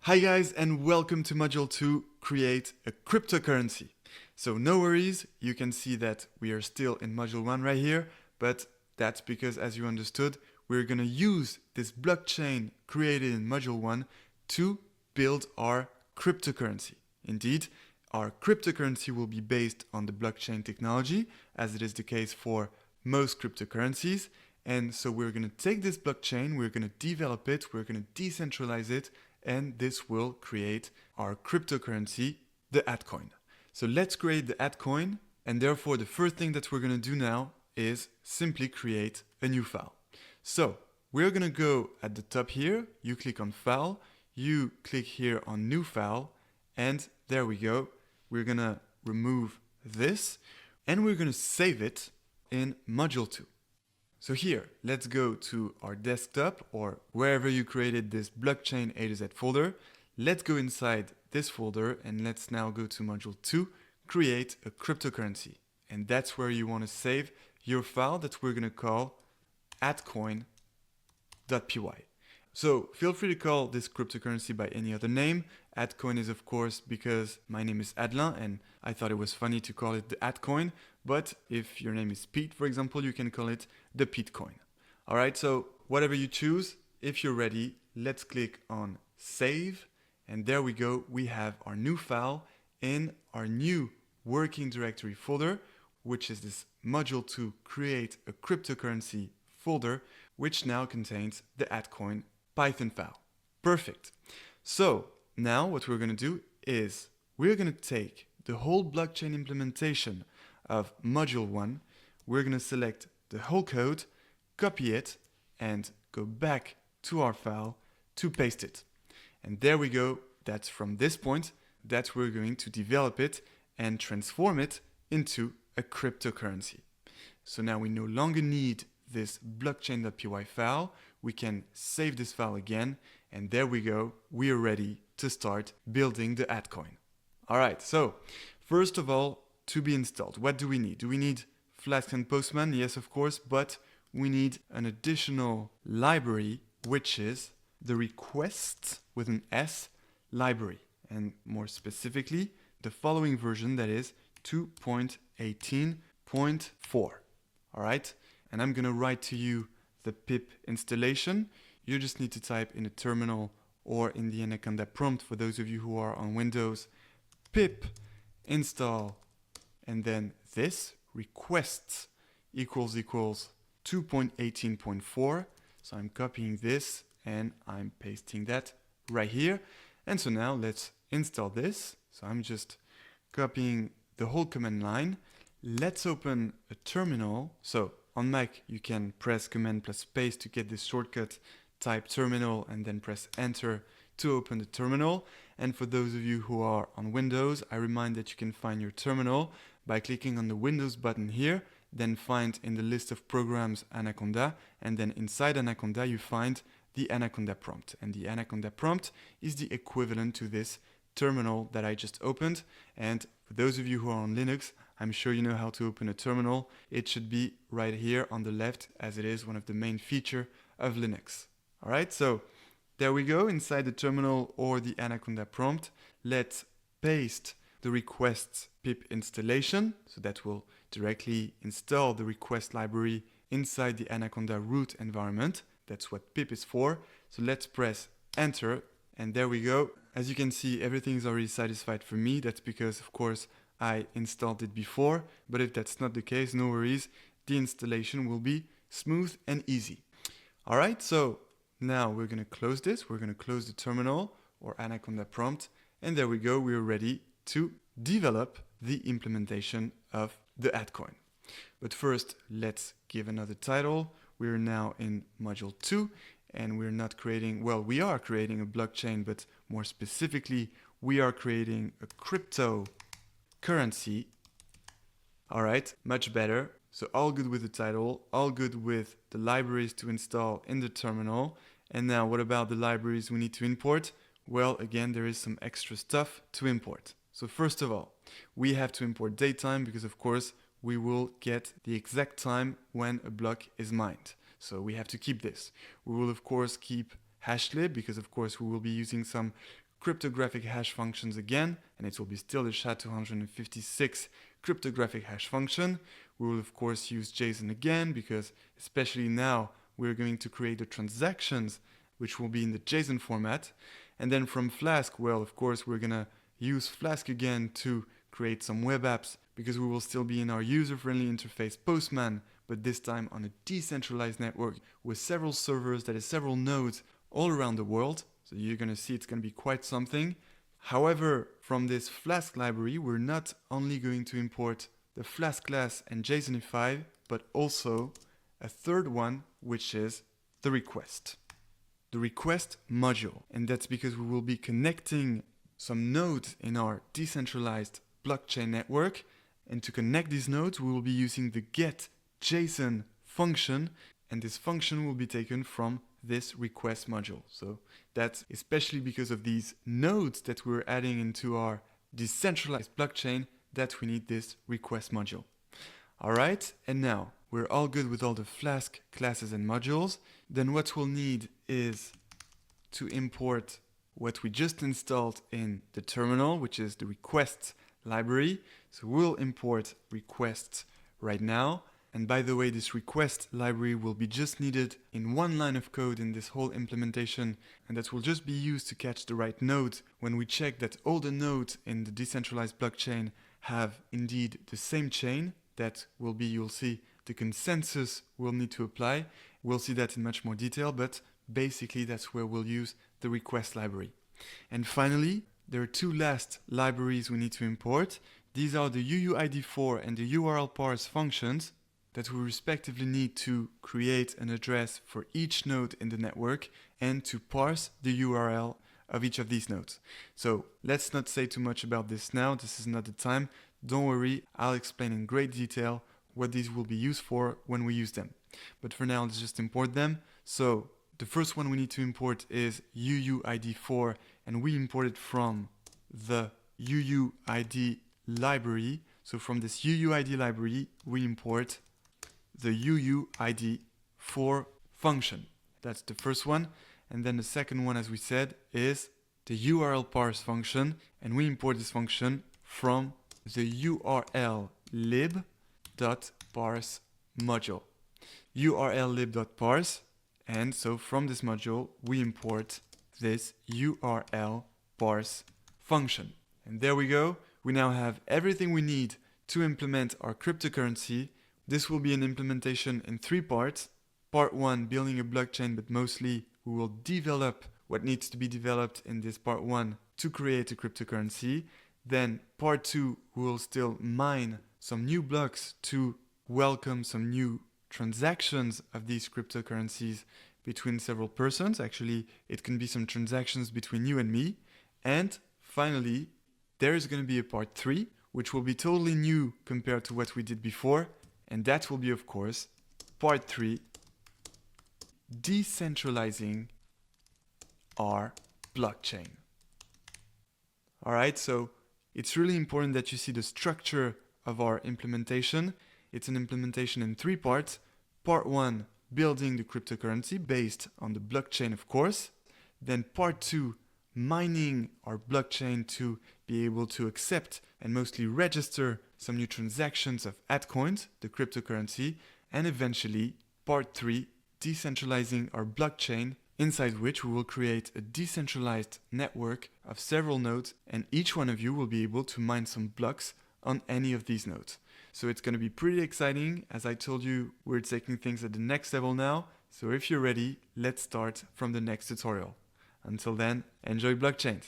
Hi guys, and welcome to Module 2, Create a Cryptocurrency. So no worries, you can see that we are still in Module 1 right here, but that's because, as you understood, we're going to use this blockchain created in Module 1 to build our cryptocurrency. Indeed, our cryptocurrency will be based on the blockchain technology, as it is the case for most cryptocurrencies. And so we're going to take this blockchain, we're going to develop it, we're going to decentralize it, and this will create our cryptocurrency, the altcoin. So let's create the altcoin, and therefore the first thing that we're going to do now is simply create a new file. So we're going to go at the top here, you click on File, you click here on New File, and there we go. We're going to remove this, and we're going to save it in Module 2. So here, let's go to our desktop or wherever you created this blockchain A to Z folder. Let's go inside this folder and let's now go to Module 2, create a cryptocurrency. And that's where you want to save your file that we're going to call altcoin.py. So feel free to call this cryptocurrency by any other name. Altcoin is of course because my name is Adlin and I thought it was funny to call it the altcoin. But if your name is Pete, for example, you can call it the Petecoin. All right, so whatever you choose, if you're ready, let's click on Save. And there we go. We have our new file in our new working directory folder, which is this Module 2 Create a Cryptocurrency folder, which now contains the altcoin Python file. Perfect. So now what we're going to do is we're going to take the whole blockchain implementation of Module 1. We're going to select the whole code, copy it, and go back to our file to paste it. And there we go. That's from this point that we're going to develop it and transform it into a cryptocurrency. So now we no longer need this blockchain.py file. We can save this file again, and there we go. We are ready to start building the altcoin. All right, so first of all, to be installed, what do we need? Do we need Flask and Postman? Yes, of course, but we need an additional library, which is the requests with an S library. And more specifically, the following version, that is 2.18.4. All right, and I'm going to write to you the pip installation. You just need to type in a terminal or in the Anaconda prompt for those of you who are on Windows, pip install, and then this requests equals 2.18.4. So I'm copying this and I'm pasting that right here. And so now let's install this. So I'm just copying the whole command line. Let's open a terminal. So on Mac, you can press Command plus Space to get this shortcut, type terminal, and then press Enter to open the terminal. And for those of you who are on Windows, I remind that you can find your terminal by clicking on the Windows button here, then find in the list of programs Anaconda, and then inside Anaconda you find the Anaconda prompt. And the Anaconda prompt is the equivalent to this terminal that I just opened. And for those of you who are on Linux, I'm sure you know how to open a terminal. It should be right here on the left, as it is one of the main features of Linux. All right, so there we go inside the terminal or the Anaconda prompt. Let's paste the requests pip installation, so that will directly install the request library inside the Anaconda root environment. That's what pip is for. So let's press Enter, and there we go. As you can see, everything is already satisfied for me. That's because, of course, I installed it before, but if that's not the case, no worries. The installation will be smooth and easy. All right, so now we're going to close this. We're going to close the terminal or Anaconda prompt, and there we go. We're ready to develop the implementation of the altcoin. But first, let's give another title. We're now in Module 2, and we're not creating, well, we are creating a blockchain, but more specifically, we are creating a cryptocurrency. All right, much better. So all good with the title, all good with the libraries to install in the terminal. And now what about the libraries we need to import? Well, again, there is some extra stuff to import. So first of all, we have to import datetime because of course we will get the exact time when a block is mined. So we have to keep this. We will of course keep hashlib because of course we will be using some cryptographic hash functions again, and it will be still the SHA-256 cryptographic hash function. We will of course use JSON again, because especially now we're going to create the transactions which will be in the JSON format. And then from Flask, well, of course we're gonna use Flask again to create some web apps, because we will still be in our user-friendly interface Postman, but this time on a decentralized network with several servers, that is several nodes all around the world. So you're gonna see it's gonna be quite something. However, from this Flask library, we're not only going to import the Flask class and JSONify, but also a third one, which is the request. The request module. And that's because we will be connecting some nodes in our decentralized blockchain network. And to connect these nodes, we will be using the getJSON function. And this function will be taken from this request module. So that's especially because of these nodes that we're adding into our decentralized blockchain that we need this request module. All right, and now we're all good with all the Flask classes and modules. Then what we'll need is to import what we just installed in the terminal, which is the request library. So we'll import requests right now. And by the way, this request library will be just needed in one line of code in this whole implementation, and that will just be used to catch the right nodes when we check that all the nodes in the decentralized blockchain have indeed the same chain. That will be, you'll see, the consensus we'll need to apply. We'll see that in much more detail, but basically that's where we'll use the request library. And finally, there are two last libraries we need to import. These are the UUID4 and the URL parse functions that we respectively need to create an address for each node in the network and to parse the URL of each of these nodes. So let's not say too much about this now. This is not the time. Don't worry, I'll explain in great detail what these will be used for when we use them. But for now, let's just import them. So the first one we need to import is UUID4, and we import it from the UUID library. So from this UUID library, we import the UUID4 function. That's the first one. And then the second one, as we said, is the URL parse function. And we import this function from the URL lib.parse module. URL lib.parse. And so from this module, we import this URL parse function. And there we go. We now have everything we need to implement our cryptocurrency. This will be an implementation in three parts. Part one, building a blockchain, but mostly we will develop what needs to be developed in this part one to create a cryptocurrency. Then part two, we will still mine some new blocks to welcome some new transactions of these cryptocurrencies between several persons. Actually, it can be some transactions between you and me. And finally, there is going to be a part three, which will be totally new compared to what we did before. And that will be, of course, part three, decentralizing our blockchain. All right, so it's really important that you see the structure of our implementation. It's an implementation in three parts. Part one, building the cryptocurrency based on the blockchain, of course. Then part two, mining our blockchain to be able to accept and mostly register some new transactions of altcoins, the cryptocurrency. And eventually, part three, decentralizing our blockchain, inside which we will create a decentralized network of several nodes, and each one of you will be able to mine some blocks on any of these nodes. So it's going to be pretty exciting. As I told you, we're taking things at the next level now. So if you're ready, let's start from the next tutorial. Until then, enjoy blockchains.